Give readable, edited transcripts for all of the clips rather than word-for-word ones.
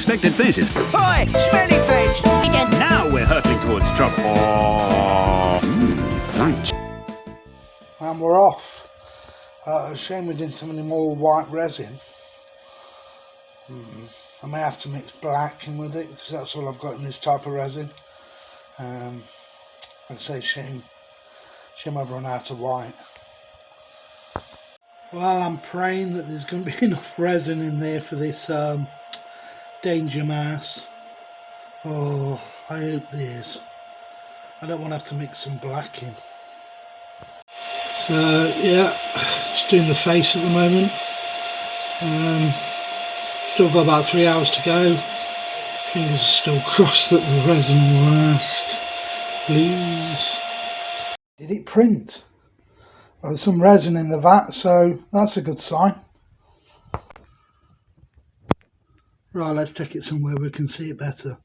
unexpected places. Oi, smelly face! Now we're hurtling towards trouble. Right. And we're off. A shame we didn't have any more white resin. I may have to mix black in with it because that's all I've got in this type of resin. I'd say shame I've run out of white. Well, I'm praying that there's going to be enough resin in there for this danger mouse. Oh, I hope there's. I don't want to have to mix some black in. So yeah, just doing the face at the moment. Still got about 3 hours to go. Fingers are still crossed that the resin will last. Please. Did it print? Well, there's some resin in the vat, so that's a good sign. Right, let's take it somewhere we can see it better.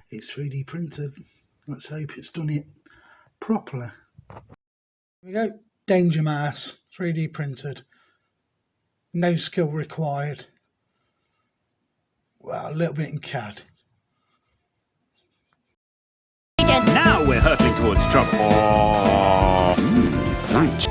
It's 3D printed. Let's hope it's done it properly. Here we go. Danger Mouse, 3D printed. No skill required. Well, a little bit in CAD. Now we're hurtling towards trouble. Right.